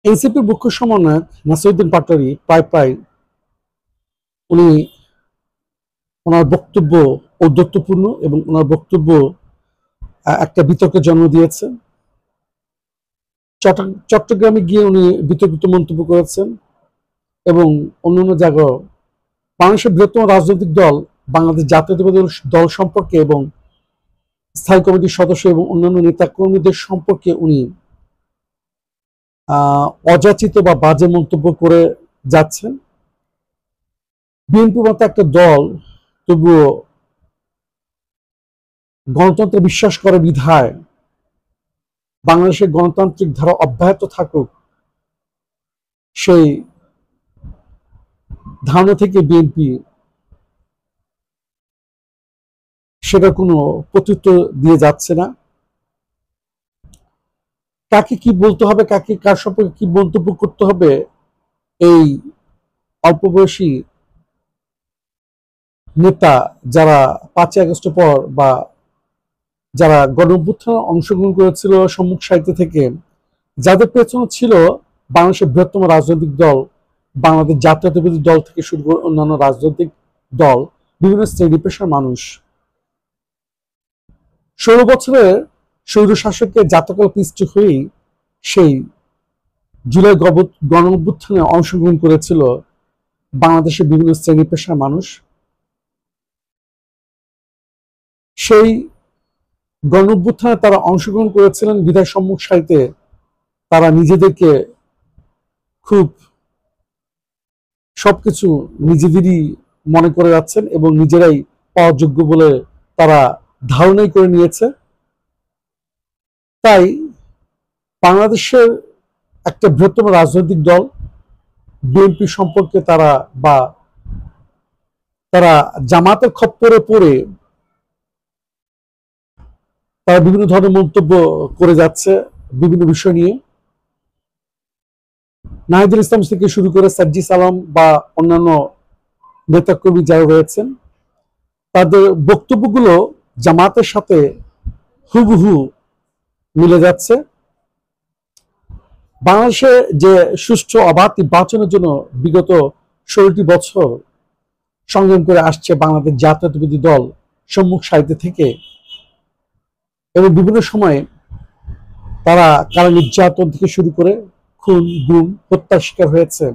এনসিপির মুখ্য সমন্বয়ক নাসিরউদ্দিন পাটোয়ারি প্রায় প্রায় উনি ওনার বক্তব্য ঔদ্ধত্যপূর্ণ এবং ওনার বক্তব্য একটা বিতর্কের জন্ম দিয়েছে। চট্টগ্রামে গিয়ে উনি বিতর্কিত মন্তব্য করেছেন এবং অন্যান্য জায়গায় বাংলাদেশের বৃহত্তম রাজনৈতিক দল বাংলাদেশ জাতীয়তাবাদী দল সম্পর্কে এবং স্থায়ী কমিটির সদস্য এবং অন্যান্য নেতা কর্মীদের সম্পর্কে উনি অযাচিত বা বাজে মন্তব্য করে যাচ্ছেন। বিএনপির মতো একটা দল তবুও গণতন্ত্রে বিশ্বাস করে বিধায় বাংলাদেশের গণতান্ত্রিক ধারা অব্যাহত থাকুক সেই ধারণা থেকে বিএনপি সেটা কোনো প্রত্যুত্তর দিয়ে যাচ্ছে না। কাকে কি বলতে হবে, কাকে কার সম্পর্কে কি মন্তব্য করতে হবে, এই অল্প বয়সী নেতা যারা 5ই আগস্টের পর বা যারা গণঅভ্যুত্থানে অংশগ্রহণ করেছিল সম্মুখ সাহিত্য থেকে, যাদের পেছনে ছিল বাংলাদেশের বৃহত্তম রাজনৈতিক দল বাংলাদেশ জাতীয়তাবাদী দল থেকে শুরু করে অন্যান্য রাজনৈতিক দল, বিভিন্ন শ্রেণী পেশার মানুষ 16 বছরের স্বৈরশাসকের জাতকাল পিষ্ট হয়েই সেই জুলাই গণঅভ্যুত্থানে অংশগ্রহণ করেছিল বাংলাদেশের বিভিন্ন শ্রেণী পেশার মানুষ। সেই গণঅভ্যুত্থানে তারা অংশগ্রহণ করেছিলেন বিধায় সম্মুখ সারিতে তারা নিজেদেরকে খুব সবকিছু নিজেদেরই মনে করে যাচ্ছেন এবং নিজেরাই পাওয়ার যোগ্য বলে তারা ধারণাই করে নিয়েছে। তাই বাংলাদেশের একটা বৃহত্তম রাজনৈতিক দল বিএনপি সম্পর্কে তারা জামাতের খপ্পরে পড়ে তারা বিভিন্ন ধরনের মন্তব্য করে যাচ্ছে বিভিন্ন বিষয় নিয়ে। নাহিদুল ইসলাম থেকে শুরু করে সাজ্জিদ আলম বা অন্যান্য নেতাকর্মী যারা রয়েছেন, তাদের বক্তব্যগুলো জামাতের সাথে হুবহু মিলে যাচ্ছে। বাংলাদেশে যে সুষ্ঠু অবাধ নির্বাচনের জন্য বিগত 16টি বছর সংগ্রাম করে আসছে বাংলাদেশ জাতীয়তাবাদী দল সম্মুখ সারিতে থেকে, এবং বিভিন্ন সময়ে তারা কারা নির্যাতন থেকে শুরু করে খুন গুম হত্যার শিকার হয়েছে।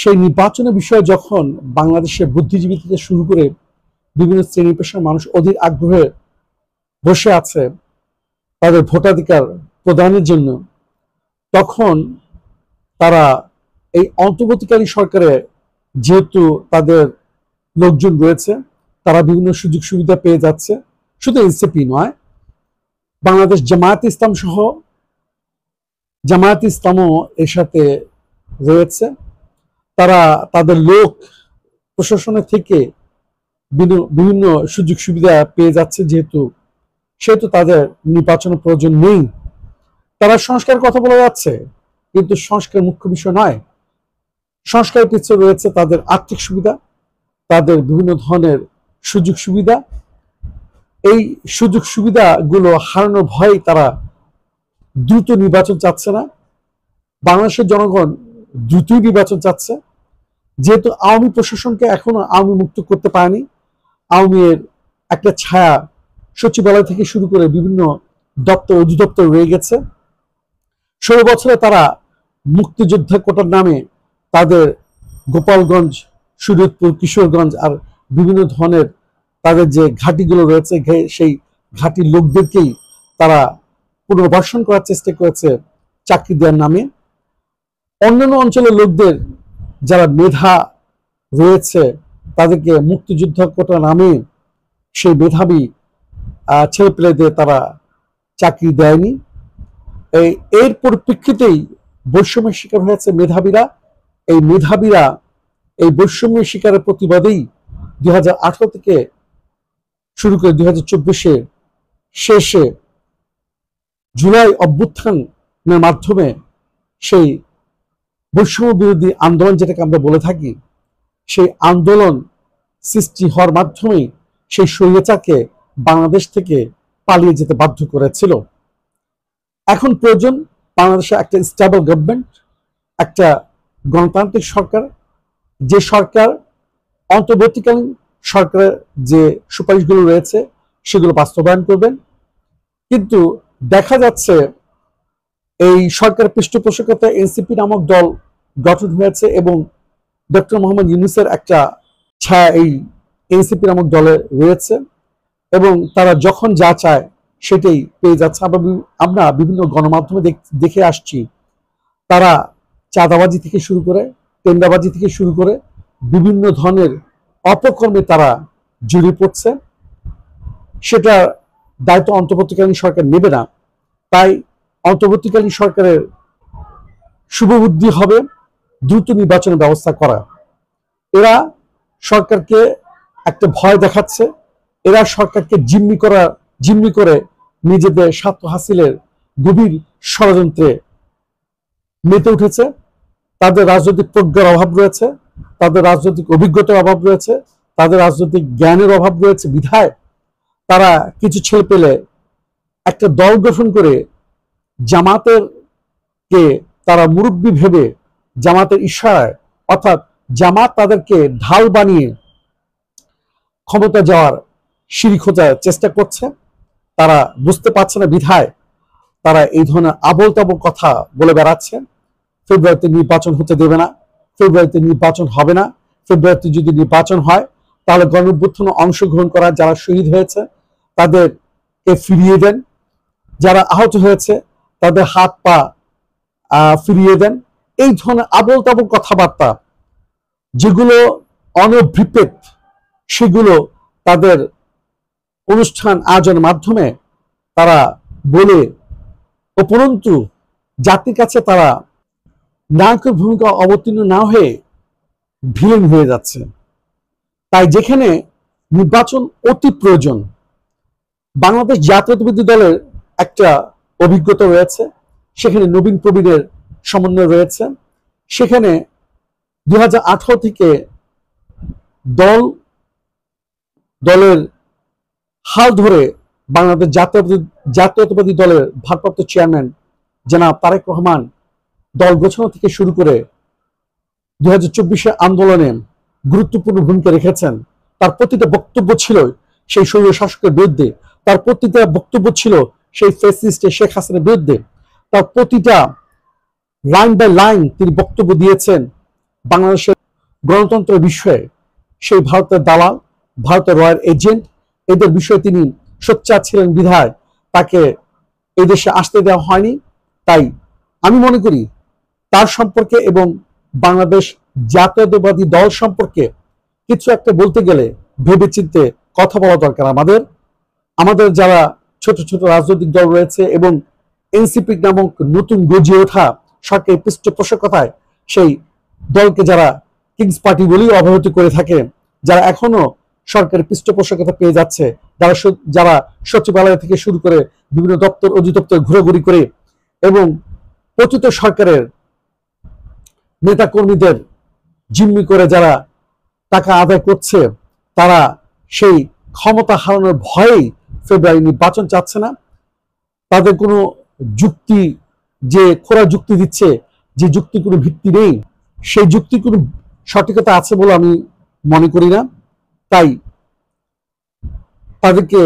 সেই নির্বাচনের বিষয়ে যখন বাংলাদেশের বুদ্ধিজীবী থেকে শুরু করে বিভিন্ন শ্রেণী পেশার মানুষ অধীর আগ্রহে বসে আছে তাদের ভোটাধিকার প্রদানের জন্য, তখন তারা এই অন্তর্বর্তীকালীন সরকারে যেহেতু তাদের লোকজন রয়েছে, তারা বিভিন্ন সুযোগ সুবিধা পেয়ে যাচ্ছে। শুধু এনসিপি নয়, বাংলাদেশ জামায়াত ইসলাম সহ জামায়াত ইসলামও এর সাথে রয়েছে। তারা তাদের লোক প্রশাসনের থেকে বিভিন্ন সুযোগ সুবিধা পেয়ে যাচ্ছে, সেহেতু তাদের নির্বাচনের প্রয়োজন নেই। তারা সংস্কার কথা বলা যাচ্ছে, কিন্তু সংস্কার মুখ্য বিষয় নয়। সংস্কারের পিছনে রয়েছে তাদের আর্থিক সুবিধা, তাদের বিভিন্ন ধরনের সুযোগ সুবিধা। এই সুযোগ সুবিধাগুলো হারানোর ভয়ে তারা দ্রুত নির্বাচন চাচ্ছে না। বাংলাদেশের জনগণ দ্রুতই নির্বাচন চাচ্ছে, যেহেতু আওয়ামী প্রশাসনকে এখনো আওয়ামী মুক্ত করতে পারেনি। আওয়ামী এর একটা ছায়া সচিবালয় থেকে শুরু করে বিভিন্ন দপ্তর অধিদপ্তর রয়ে গেছে। 16 বছরে তারা মুক্তিযোদ্ধা কোটার নামে তাদের গোপালগঞ্জ, শরীয়তপুর, কিশোরগঞ্জ আর বিভিন্ন ধরনের তাদের যে ঘাঁটিগুলো রয়েছে, সেই ঘাঁটির লোকদেরকেই তারা পুনর্বাসন করার চেষ্টা করেছে চাকরি দেওয়ার নামে। অন্যান্য অঞ্চলের লোকদের যারা মেধা রয়েছে তাদেরকে মুক্তিযুদ্ধ কোটা নামে সেই মেধাবী ছেলেপেলেদের তারা চাকরি দেয়নি। এর পরিপ্রেক্ষিতেই বৈষম্যের শিকার হয়েছে মেধাবীরা। এই বৈষম্যের শিকারের প্রতিবাদেই 2018 থেকে শুরু করে 2024 শেষে জুলাই অভ্যুত্থানের মাধ্যমে সেই বৈষম্য বিরোধী আন্দোলন, যেটাকে আমরা বলে থাকি, সেই আন্দোলন সৃষ্টি হওয়ার মাধ্যমেই সেই স্বৈরাচারকে বাংলাদেশ থেকে পালিয়ে যেতে বাধ্য করেছিল। এখন প্রয়োজন বাংলাদেশে একটা স্টেবল গভর্নমেন্ট, একটা গণতান্ত্রিক সরকার, যে সরকার অন্তর্বর্তীকালীন সরকারের যে সুপারিশগুলো রয়েছে সেগুলো বাস্তবায়ন করবেন। কিন্তু দেখা যাচ্ছে এই সরকার পৃষ্ঠপোষকতায় এনসিপি নামক দল গঠন হয়েছে এবং ডক্টর মোহাম্মদ ইউনূসের একটা ছায়া এই এনসিপি নামক দলে রয়েছে এবং তারা যখন যা চায় সেটাই পেয়ে যাচ্ছে। আমরা বিভিন্ন গণমাধ্যমে দেখে আসছি, তারা চাঁদাবাজি থেকে শুরু করে টেন্ডারবাজি থেকে শুরু করে বিভিন্ন ধরনের অপকর্মে তারা জড়িয়ে পড়ছে। সেটা দায়িত্ব অন্তর্বর্তীকালীন সরকার নেবে না। তাই অন্তর্বর্তীকালীন সরকারের শুভবুদ্ধি হবে দ্রুত নির্বাচনের ব্যবস্থা করা। এরা সরকারকে একটা ভয় দেখাচ্ছে, এরা সরকারকে জিম্মি করে নিজেদের স্বার্থ হাসিলের গভীর ষড়যন্ত্রে মেতে উঠেছে। তাদের রাজনৈতিক প্রজ্ঞার অভাব রয়েছে, তাদের রাজনৈতিক অভিজ্ঞতার অভাব রয়েছে, তাদের রাজনৈতিক জ্ঞানের অভাব রয়েছে বিধায় তারা কিছু ছেলে পেলে একটা দল গঠন করে জামাতের কে তারা মুরব্বী ভেবে জামাতের ইশারায়, অর্থাৎ জামাত তাদেরকে ঢাল বানিয়ে ক্ষমতা যাওয়ার সিঁড়ি খোঁজার চেষ্টা করছে। তারা বুঝতে পারছে না বিধায় তারা এই ধরনের আবোল তাবোল কথা বলে বেড়াচ্ছে। ফেব্রুয়ারিতে নির্বাচন হতে দেবে না, ফেব্রুয়ারিতে নির্বাচন হবে না, ফেব্রুয়ারিতে যদি নির্বাচন হয় তাহলে গণঅভ্যুত্থানে অংশগ্রহণ করা যারা শহীদ হয়েছে তাদেরকে ফিরিয়ে দেন, যারা আহত হয়েছে তাদের হাত পা ফিরিয়ে দেন। এই ধরনের আবোল তাবোল কথাবার্তা যেগুলো অনভিপ্রেত, সেগুলো তাদের অনুষ্ঠান আয়োজনের মাধ্যমে তারা বলে, উপরন্তু জাতির কাছে তারা নায়কের ভূমিকা অবতীর্ণ না হয়ে ভিলেন হয়ে যাচ্ছে। তাই যেখানে নির্বাচন অতি প্রয়োজন, বাংলাদেশ জাতীয়তাবাদী দলের একটা অভিজ্ঞতা রয়েছে, সেখানে নবীন প্রবীণের সমন্বয় রয়েছে। সেখানে 2018 থেকে দলের হাল ধরে বাংলাদেশ জাতীয়তাবাদী দলের ভারপ্রাপ্ত চেয়ারম্যান জনাব তারেক রহমান দল গোছানো থেকে শুরু করে 2024 আন্দোলনে গুরুত্বপূর্ণ ভূমিকা রেখেছেন। তার প্রতিটা বক্তব্য ছিল সেই স্বৈর শাসকের বিরুদ্ধে, তার প্রতিটা বক্তব্য ছিল সেই ফ্যাসিস্ট শেখ হাসিনার বিরুদ্ধে, তার প্রতিটা লাইন বাই লাইন তিনি বক্তব্য দিয়েছেন বাংলাদেশের গণতন্ত্রের বিষয়ে। সেই ভারতের দালাল, ভারতের রয়্যাল এজেন্ট, এদের বিষয়ে তিনি সোচ্চার ছিলেন বিধায় তাকে এই দেশে আসতে দেওয়া হয়নি। তাই আমি মনে করি তার সম্পর্কে এবং বাংলাদেশ জাতীয়তাবাদী দল সম্পর্কে কিছু একটা বলতে গেলে ভেবেচিন্তে কথা বলা দরকার। আমাদের যারা ছোট ছোট রাজনৈতিক দল রয়েছে এবং এনসিপি নামক নতুন গজিয়ে ওঠা সরকারের পৃষ্ঠপোষকতায় সেই দলকে যারা কিংস পার্টি বলেই অবহিত করে থাকে, যারা এখনো সরকারের পৃষ্ঠপোষকতা পেয়ে যাচ্ছে, যারা সচিবালয় থেকে শুরু করে বিভিন্ন দপ্তর অধিদপ্তর ঘোরাঘুরি করে এবং পতিত সরকারের নেতা কর্মীদের জিম্মি করে যারা টাকা আদায় করছে, তারা সেই ক্ষমতা হারানোর ভয়েই ফেব্রুয়ারি নির্বাচন চাচ্ছে না। তাদের কোনো যুক্তি, যে খোরা যুক্তি দিচ্ছে, যে যুক্তি কোনো ভিত্তি নেই, সেই যুক্তি কোনো সঠিকতা আছে বলে আমি মনে করি না। তাই তাদেরকে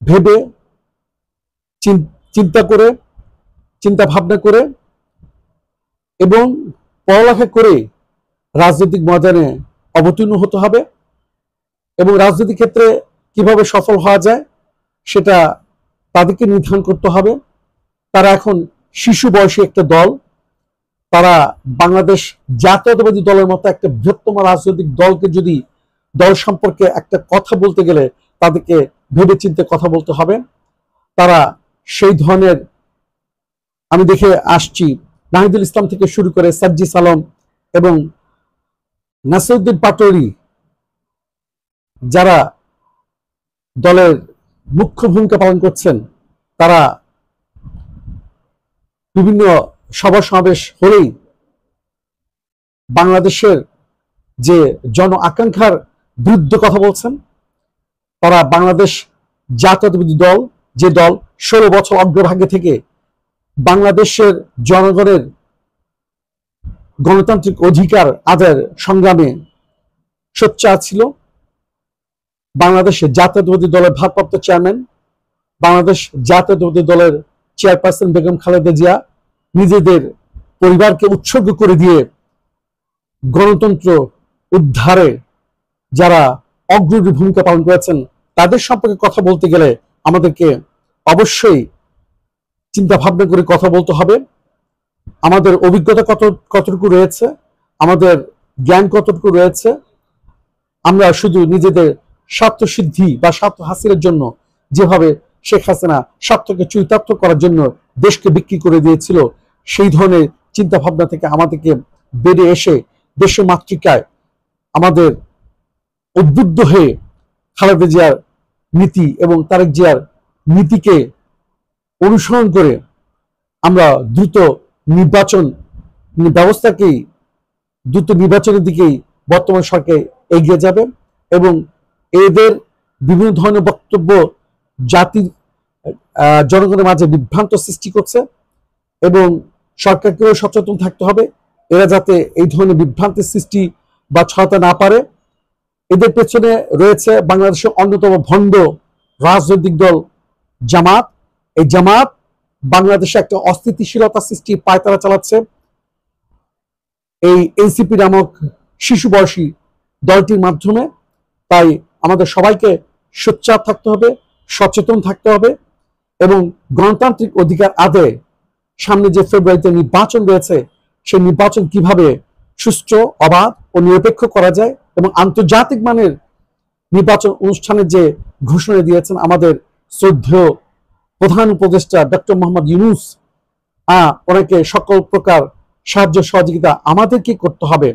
ভেবে চিন্তা ভাবনা করে এবং পড়ালেখা করে রাজনৈতিক ময়দানে অবতীর্ণ হতে হবে এবং রাজনৈতিক ক্ষেত্রে কিভাবে সফল হওয়া যায় সেটা তাদেরকে নির্ধারণ করতে হবে। তারা এখন শিশু বয়সী একটা দল, তারা বাংলাদেশ জাতীয়তাবাদী দলের মতো একটা বৃহত্তম রাজনৈতিক দলকে যদি দল সম্পর্কে একটা কথা বলতে গেলে তাদেরকে ভেবেচিন্তে কথা বলতে হবে। তারা সেই ধরনের, আমি দেখে আসছি নাহিদুল ইসলাম থেকে শুরু করে সাজ্জিদ আলম এবং নাসিরউদ্দিন পাটোয়ারি, যারা দলের মুখ্য ভূমিকা পালন করছেন, তারা বিভিন্ন সভা সমাবেশ হলেই বাংলাদেশের যে জন আকাঙ্ক্ষার বিরুদ্ধে কথা বলছেন। তারা বাংলাদেশ জাতীয়তাবাদী দল, যে দল 16 বছর অগ্রভাগে থেকে বাংলাদেশের জনগণের গণতান্ত্রিক অধিকার আদায়ের সংগ্রামে সোচ্চার ছিল। বাংলাদেশ জাতীয়তাবাদী দলের ভারপ্রাপ্ত চেয়ারম্যান, বাংলাদেশ জাতীয়তাবাদী দলের চেয়ারপারসন বেগম খালেদা জিয়া নিজেদের পরিবারকে উৎসর্গ করে দিয়ে গণতন্ত্র উদ্ধারে যারা অগ্রণী ভূমিকা পালন করেছেন তাদের সম্পর্কে কথা বলতে গেলে আমাদেরকে অবশ্যই চিন্তা ভাবনা করে কথা বলতে হবে। আমাদের অভিজ্ঞতা কতটুকু রয়েছে, আমাদের জ্ঞান কতটুকু রয়েছে। আমরা শুধু নিজেদের স্বার্থ সিদ্ধি বা স্বার্থ হাসিলের জন্য যেভাবে শেখ হাসিনা স্বার্থকে চরিতার্থ করার জন্য দেশকে বিক্রি করে দিয়েছিল, সেই ধরনের চিন্তা ভাবনা থেকে আমাদেরকে বেরিয়ে এসে দেশের মাতৃকায় আমাদের উদ্বুদ্ধ হয়ে খালেদা জিয়ার নীতি এবং তারেক জিয়ার নীতিকে অনুসরণ করে আমরা দ্রুত নির্বাচনের দিকেই বর্তমান সরকার এগিয়ে যাবে এবং এদের বিভিন্ন ধরনের বক্তব্য জাতির জনগণের মাঝে বিভ্রান্ত সৃষ্টি করছে এবং সরকারকেও সচেতন থাকতে হবে এরা যাতে এই ধরনের বিভ্রান্তির সৃষ্টি বা ছড়াতে না পারে। এদের পেছনে রয়েছে বাংলাদেশের অন্যতম ভণ্ড রাজনৈতিক দল জামাত। এই জামাত বাংলাদেশে একটা অস্থিতিশীলতা সৃষ্টি পায়তারা চালাচ্ছে এই এনসিপি নামক শিশু বয়সী দলটির মাধ্যমে। তাই আমাদের সবাইকে সোচ্চার থাকতে হবে, সচেতন থাকতে হবে এবং গণতান্ত্রিক অধিকার আদায়ে সামনে যে ফেব্রুয়ারিতে নির্বাচন রয়েছে সেই নির্বাচন কিভাবে সুষ্ঠু, অবাধ ও নিরপেক্ষ করা যায় এবং আন্তর্জাতিক মানের নির্বাচন অনুষ্ঠানের যে ঘোষণা দিয়েছেন আমাদের শ্রদ্ধেয় প্রধান উপদেষ্টা ডক্টর মোহাম্মদ ইউনূস, ওনাকে সকল প্রকার সাহায্য সহযোগিতা আমাদেরকে করতে হবে।